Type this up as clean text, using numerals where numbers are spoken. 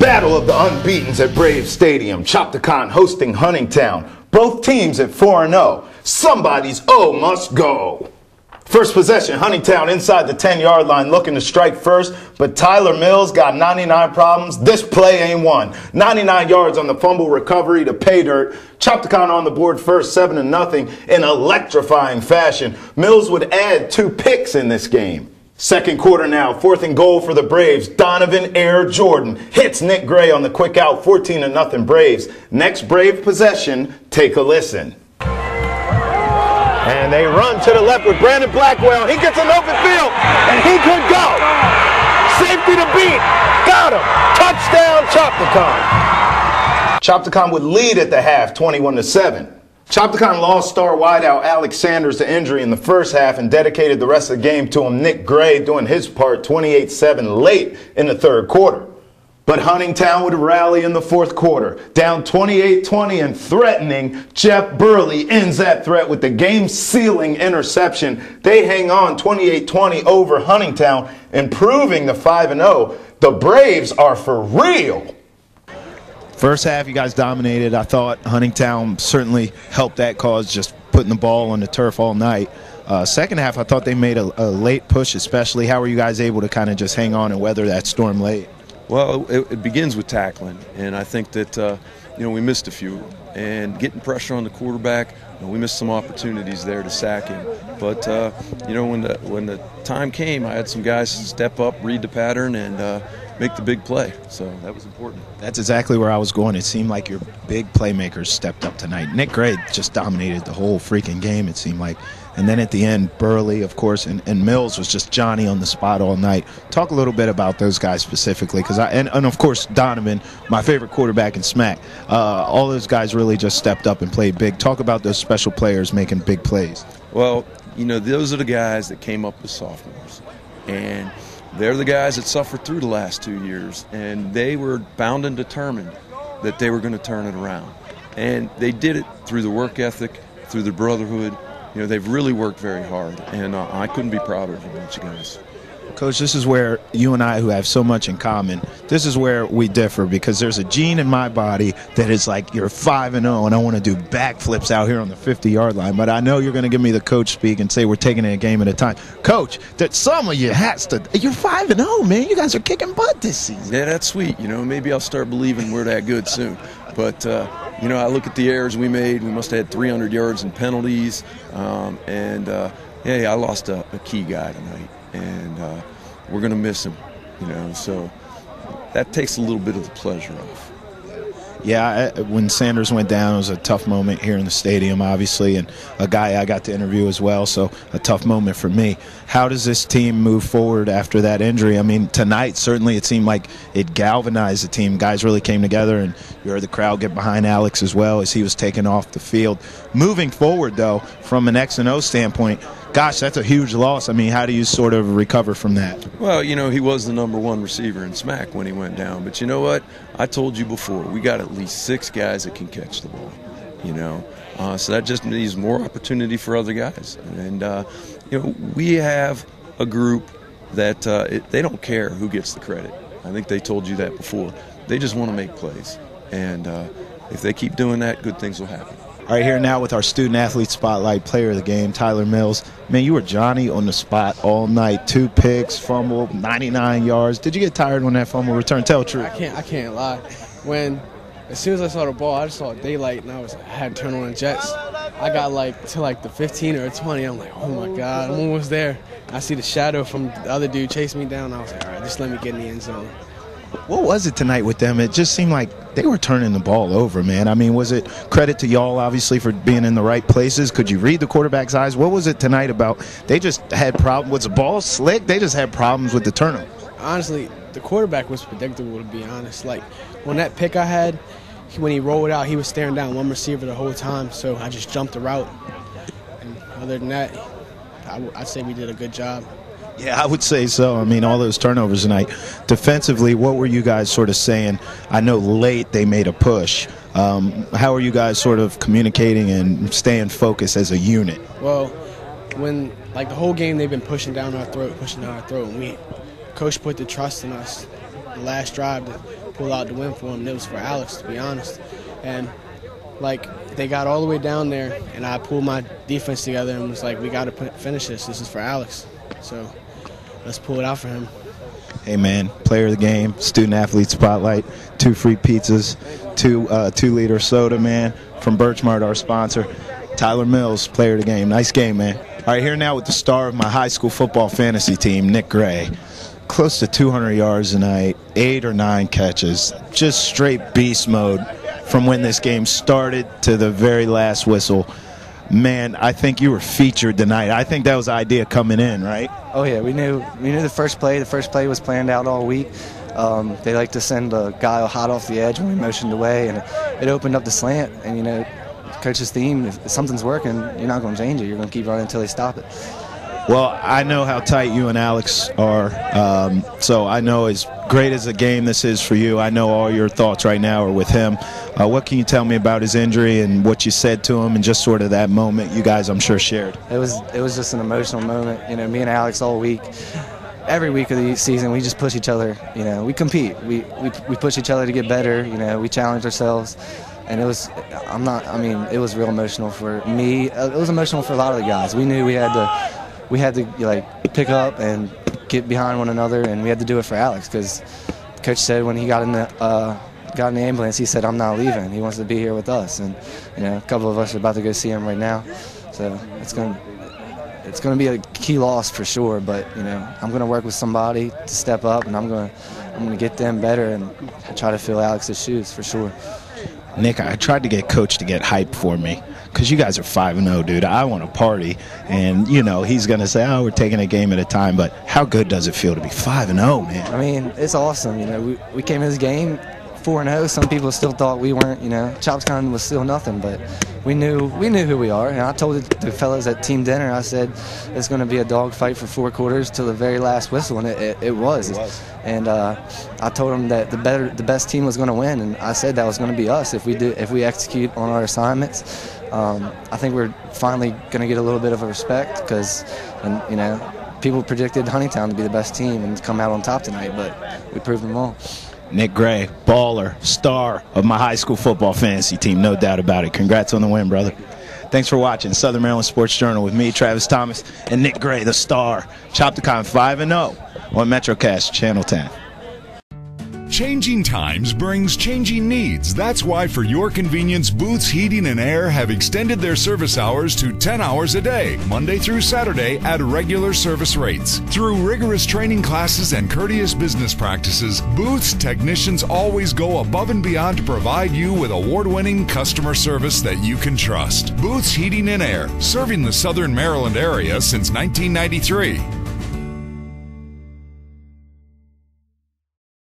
Battle of the Unbeatens at Brave Stadium. Chopticon hosting Huntingtown. Both teams at 4-0. Somebody's O must go. First possession, Huntingtown inside the 10-yard line looking to strike first, but Tyler Mills got 99 problems. This play ain't one. 99 yards on the fumble recovery to pay dirt. Chopticon on the board first, 7-0 in electrifying fashion. Mills would add 2 picks in this game. Second quarter now, 4th and goal for the Braves. Donovan Air Jordan hits Nick Gray on the quick out, 14-0 Braves. Next Brave possession, take a listen. And they run to the left with Brandon Blackwell. He gets an open field, and he could go. Safety to beat. Got him. Touchdown, Chopticon. Chopticon would lead at the half, 21-7. Chopticon lost star wideout Alex Sanders to injury in the first half and dedicated the rest of the game to him. Nick Gray doing his part, 28-7 late in the third quarter. But Huntingtown would rally in the fourth quarter. Down 28-20 and threatening, Jeff Burley ends that threat with the game-sealing interception. They hang on 28-20 over Huntingtown, improving the 5-0. The Braves are for real. First half, you guys dominated. I thought Huntingtown certainly helped that cause, just putting the ball on the turf all night. Second half, I thought they made a late push especially. How were you guys able to kind of just hang on and weather that storm late? Well, it begins with tackling, and I think that we missed a few. And getting pressure on the quarterback, we missed some opportunities there to sack him. But when the time came, I had some guys step up, read the pattern, and make the big play. So that was important. That's exactly where I was going. It seemed like your big playmakers stepped up tonight. Nick Gray just dominated the whole freaking game, it seemed like. And then at the end, Burley, of course, and Mills was just Johnny on the spot all night. Talk a little bit about those guys specifically, because and of course Donovan, my favorite quarterback in SMAC. All those guys really just stepped up and played big. Talk about those special players making big plays. Well, those are the guys that came up as sophomores, and they're the guys that suffered through the last 2 years, and they were bound and determined that they were going to turn it around. And they did it through the work ethic, through the brotherhood. They've really worked very hard, and I couldn't be prouder of a bunch of guys. Coach, this is where you and I, who have so much in common, this is where we differ, because there's a gene in my body that is like, you're 5-0 and I want to do backflips out here on the 50-yard line. But I know you're going to give me the coach speak and say we're taking it a game at a time. Coach, that some of you has to, you're 5-0, man. You guys are kicking butt this season. Yeah, that's sweet. Maybe I'll start believing we're that good soon. But, I look at the errors we made. We must have had 300 yards in penalties. I lost a key guy tonight. And we're going to miss him, so that takes a little bit of the pleasure off. Yeah, when Sanders went down, it was a tough moment here in the stadium, obviously, and a guy I got to interview as well, so a tough moment for me. How does this team move forward after that injury? I mean, tonight, certainly it seemed like it galvanized the team. Guys really came together, and you heard the crowd get behind Alex as well as he was taken off the field. Moving forward, though, from an X&O standpoint, gosh, that's a huge loss. I mean, how do you sort of recover from that? Well, he was the #1 receiver in SMAC when he went down. But you know what? I told you before, we got at least 6 guys that can catch the ball, So that just means more opportunity for other guys. And, we have a group that they don't care who gets the credit. I think they told you that before. They just want to make plays. And if they keep doing that, good things will happen. All right, here now with our Student Athlete Spotlight player of the game, Tyler Mills. Man, you were Johnny on the spot all night. 2 picks, fumble, 99 yards. Did you get tired on that fumble return? Tell the truth. I can't lie. As soon as I saw the ball, I just saw daylight, and I had to turn on the jets. I got to the 15 or 20. I'm like, oh my God, I'm almost there. I see the shadow from the other dude chasing me down. I was like, all right, just let me get in the end zone. What was it tonight with them? It just seemed like they were turning the ball over, man. I mean, was it credit to y'all, obviously, for being in the right places? Could you read the quarterback's eyes? What was it tonight about? They just had problems. Was the ball slick? They just had problems with the turnover. Honestly, the quarterback was predictable, to be honest. Like, when that pick I had, when he rolled out, he was staring down one receiver the whole time, so I just jumped the route. And other than that, I'd say we did a good job. Yeah, I would say so. I mean, all those turnovers tonight. Defensively, what were you guys sort of saying? I know late they made a push. How are you guys sort of communicating and staying focused as a unit? Well, when the whole game they've been pushing down our throat, and Coach put the trust in us. The last drive, pull out the win for them. It was for Alex, to be honest. And like, they got all the way down there, and I pulled my defense together and was like, we got to finish this. This is for Alex. So let's pull it out for him. Hey, man, player of the game, student-athlete spotlight, 2 free pizzas, 2-liter soda, man, from Birchmart, our sponsor. Tyler Mills, player of the game. Nice game, man. All right, here now with the star of my high school football fantasy team, Nick Gray. Close to 200 yards tonight, 8 or 9 catches. Just straight beast mode from when this game started to the very last whistle. Man, I think you were featured tonight. I think that was the idea coming in, right? Oh yeah, we knew the first play. The first play was planned out all week. They like to send a guy hot off the edge when we motioned away, and it opened up the slant. And, you know, coach's theme, if something's working, you're not going to change it. You're going to keep running until they stop it. Well, I know how tight you and Alex are, so I know as great as a game this is for you, I know all your thoughts right now are with him. What can you tell me about his injury and what you said to him and just sort of that moment you guys, I'm sure, shared? It was just an emotional moment. You know, me and Alex all week, every week of the season, we just push each other. You know, we compete. We push each other to get better. You know, we challenge ourselves. And it was real emotional for me. It was emotional for a lot of the guys. We knew we had to like pick up and get behind one another, and we had to do it for Alex because coach said when he got in the ambulance, he said, "I'm not leaving. He wants to be here with us." And, you know, a couple of us are about to go see him right now, so it's going to be a key loss for sure. But, you know, I'm going to work with somebody to step up, and I'm going to get them better and try to fill Alex's shoes for sure. Nick, I tried to get Coach to get hype for me because you guys are 5-0, dude. I want to party. And, you know, he's going to say, oh, we're taking a game at a time. But how good does it feel to be 5-0, man? I mean, it's awesome. You know, we came in this game 4-0. Some people still thought we weren't, you know, Chopticon was still nothing. But we knew who we are. And I told the fellas at team dinner, I said, it's going to be a dogfight for 4 quarters till the very last whistle. And it was. And I told them that the best team was going to win, and I said that was going to be us if we execute on our assignments. I think we're finally going to get a little bit of a respect because, you know, people predicted Huntingtown to be the best team and come out on top tonight, but we proved them wrong. Nick Gray, baller, star of my high school football fantasy team, no doubt about it. Congrats on the win, brother. Thanks for watching Southern Maryland Sports Journal with me, Travis Thomas, and Nick Gray, the star. Chopticon 5-0 on MetroCast Channel 10. Changing times brings changing needs. That's why, for your convenience, Booth's Heating and Air have extended their service hours to 10 hours a day, Monday through Saturday, at regular service rates. Through rigorous training classes and courteous business practices, Booth's technicians always go above and beyond to provide you with award-winning customer service that you can trust. Booth's Heating and Air, serving the Southern Maryland area since 1993.